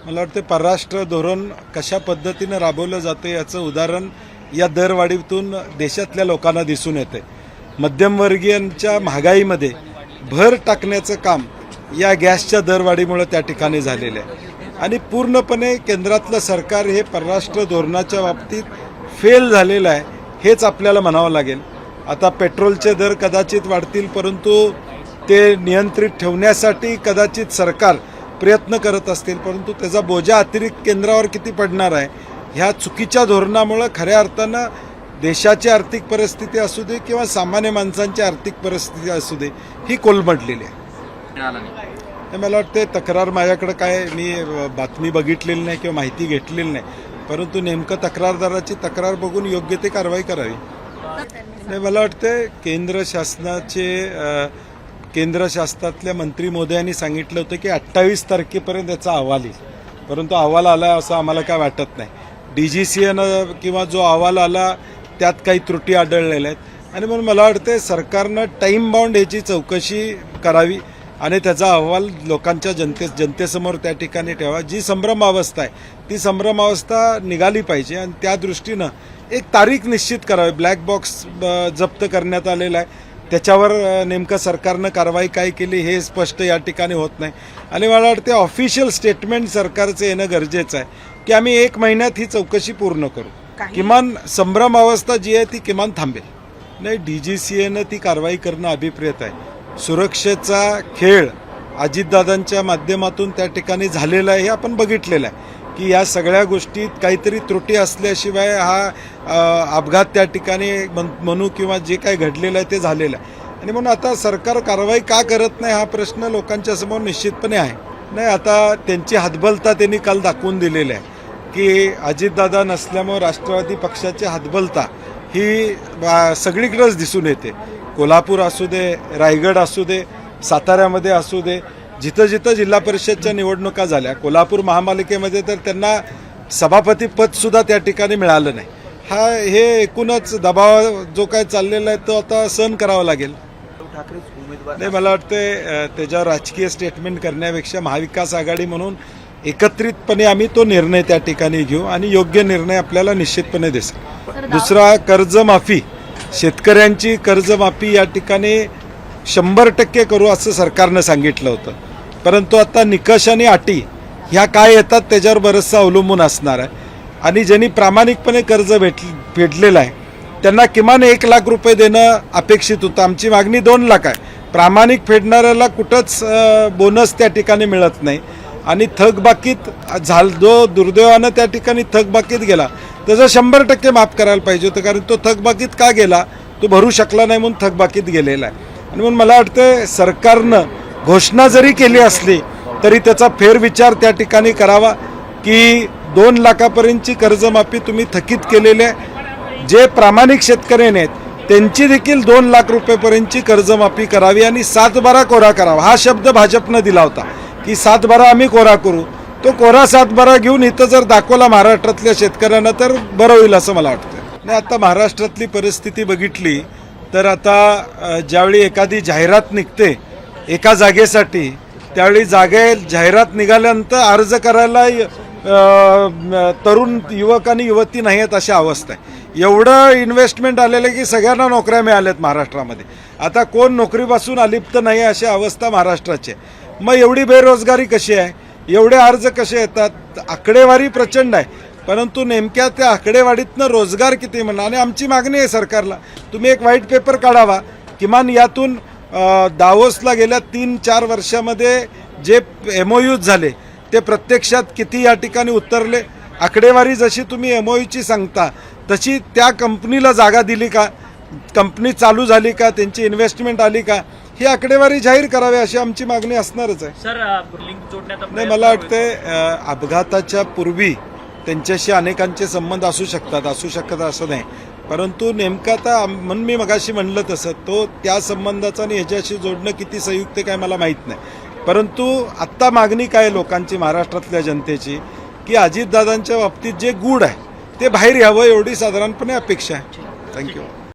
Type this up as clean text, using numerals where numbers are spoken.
मला वाटते परराष्ट्र धोरण कशा पद्धतीनं राबवलं जातं याचं उदाहरण या दरवाढीतून देशातल्या लोकांना दिसून येते। मध्यमवर्गीयांच्या महागाईमध्ये भर टाकण्याचं काम या गॅसच्या दरवाढीमुळे त्या ठिकाणी झालेलं आहे आणि पूर्णपणे केंद्रातलं सरकार हे परराष्ट्र धोरणाच्या बाबतीत फेल झालेलं आहे हेच आपल्याला म्हणावं लागेल। आता पेट्रोलचे दर कदाचित वाढतील, परंतु ते नियंत्रित ठेवण्यासाठी कदाचित सरकार प्रयत्न करत असतील, परंतु त्याचा बोजा अतिरिक्त केंद्रावर किती पडणार आहे ह्या चुकीच्या धोरणामुळे खऱ्या अर्थानं देशाची आर्थिक परिस्थिती असू दे किंवा सामान्य माणसांची आर्थिक परिस्थिती असू दे ही कोलमडलेली आहे। मला वाटते तक्रार माझ्याकडे काय मी बातमी बघितलेली नाही किंवा माहिती घेतलेली नाही, परंतु नेमकं तक्रारदाराची तक्रार बघून योग्य ते कारवाई करावी। मला वाटते केंद्र शासनातल्या मंत्री महोदयांनी सांगितलं होतं की 28 तारखेपर्यंत याचा अहवाल येईल, परंतु अहवाल आला असं आम्हाला काय वाटत नाही। DGCAनं किंवा जो अहवाल आला त्यात काही त्रुटी आढळलेल्या आहेत आणि म्हणून मला वाटते सरकारनं टाईम बाउंड ह्याची चौकशी करावी आणि त्याचा अहवाल लोकांच्या जनतेसमोर त्या ठिकाणी ठेवा। जी संभ्रमावस्था आहे ती संभ्रमावस्था निघाली पाहिजे आणि त्या दृष्टीनं एक तारीख निश्चित करावी। ब्लॅक बॉक्स जप्त करण्यात आलेला आहे, त्याच्यावर नेमकं सरकारनं कारवाई काय केली हे स्पष्ट या ठिकाणी होत नाही आणि मला वाटते ऑफिशियल स्टेटमेंट सरकारचं येणं गरजेचं आहे की आम्ही 1 महिन्यात ही चौकशी पूर्ण करू, किमान संभ्रम अवस्था जी आहे ती किमान थांबेल। नाही, DGCAनं ती कारवाई करणं अभिप्रेत आहे। सुरक्षेचा खेळ अजितदादांच्या माध्यमातून त्या ठिकाणी झालेला आहे हे आपण बघितलेलं आहे की या सगळ्या गोष्टीत काहीतरी त्रुटी असल्याशिवाय हा अपघात त्या ठिकाणी म्हणू किंवा जे काही घडलेलं आहे ते झालेलं आहे आणि म्हणून आता सरकार कारवाई का करत नाही हा प्रश्न लोकांच्या समोर निश्चितपणे आहे। नाही, आता त्यांची हतबलता त्यांनी काल दाखवून दिलेली आहे की अजितदादा नसल्यामुळे राष्ट्रवादी पक्षाची हतबलता ही सगळीकडेच दिसून येते। कोल्हापूर असू दे, रायगड असू दे, साताऱ्यामध्ये असू दे, जिथं जिथं जिल्हा परिषदच्या निवडणुका झाल्या, कोल्हापूर महापालिकेमध्ये तर त्यांना सभापतीपदसुद्धा त्या ठिकाणी मिळालं नाही। हे एकूणच दबाव जो काय चाललेला आहे तो आता सहन करावा लागेल। नाही, मला वाटतं त्याच्यावर राजकीय स्टेटमेंट करण्यापेक्षा महाविकास आघाडी म्हणून एकत्रितपणे आम्ही तो निर्णय त्या ठिकाणी घेऊ आणि योग्य निर्णय आपल्याला निश्चितपणे दिसेल। दुसरा, कर्जमाफी, शेतकऱ्यांची कर्जमाफी या ठिकाणी 100% करू असं सरकारनं सांगितलं होतं, परंतु आता निकष आणि अटी ह्या काय येतात त्याच्यावर बरंचसं अवलंबून असणार आहे आणि ज्यांनी प्रामाणिकपणे कर्ज फेडलेलं आहे त्यांना किमान 1 लाख रुपये देणं अपेक्षित होतं। आमची मागणी 2 लाख आहे। प्रामाणिक फेडणाऱ्याला कुठंच बोनस त्या ठिकाणी मिळत नाही आणि थकबाकीत जो दुर्दैवानं त्या ठिकाणी थकबाकीत गेला त्याचं 100% माफ करायला पाहिजे होतं, कारण तो थकबाकीत का गेला, तो भरू शकला नाही म्हणून थकबाकीत गेलेला आहे आणि म्हणून मला वाटतं सरकारनं घोषणा जरी केली असली तरी त्याचा फेरविचार त्या ठिकाणी करावा की 2 लाखापर्यंतची कर्जमाफी तुम्ही थकीत केलेले जे प्रामाणिक शेतकरी आहेत त्यांची देखील 2 लाख रुपयेपर्यंतची कर्जमाफी करावी आणि 7/12 कोरा करावा। हा शब्द भाजपनं दिला होता की 7/12 आम्ही कोरा करू, तो कोरा 7/12 घेऊन इथं जर दाखवला महाराष्ट्रातल्या शेतकऱ्यांना तर बरं होईल असं मला वाटतं। नाही, आता महाराष्ट्रातली परिस्थिती बघितली तर आता ज्यावेळी एखादी जाहिरात निघते एका जागेसाठी त्यावेळी जाहिरात निघाल्यानंतर अर्ज करायला तरुण युवक आणि युवती नाही आहेत अशी अवस्था आहे। एवढं इन्व्हेस्टमेंट आलेलं आहे की सगळ्यांना नोकऱ्या मिळाल्यात महाराष्ट्रामध्ये, आता कोण नोकरीपासून अलिप्त नाही अशी अवस्था महाराष्ट्राची आहे। मग एवढी बेरोजगारी कशी आहे, एवढे अर्ज कसे येतात, आकडेवारी प्रचंड आहे, परंतु नेमक्या त्या आकडेवारीतनं रोजगार किती म्हणा आणि आमची मागणी आहे सरकारला तुम्ही एक व्हाईट पेपर काढावा, किमान यातून दावोसला गेल्या 3-4 वर्षामध्ये जे MOUs झाले ते प्रत्यक्षात किती या ठिकाणी उतरले, आकडेवारी जशी तुम्ही MOUची सांगता तशी त्या कंपनीला जागा दिली का, कंपनी चालू झाली का, त्यांची इन्व्हेस्टमेंट आली का, ही आकडेवारी जाहीर करावी अशी आमची मागणी असणारच आहे। नाही, मला वाटते अपघाताच्या पूर्वी त्यांच्याशी अनेकांचे संबंध असू शकतात असं नाही, परंतु नेमकं आता म्हणून मी मगाशी म्हणलं तसं तो त्या संबंधाचा आणि ह्याच्याशी जोडणं किती संयुक्त काय मला माहीत नाही, परंतु आत्ता मागणी काय लोकांची महाराष्ट्रातल्या जनतेची की अजितदादांच्या बाबतीत जे गूढ आहे ते बाहेर यावं एवढी साधारणपणे अपेक्षा आहे। थँक्यू।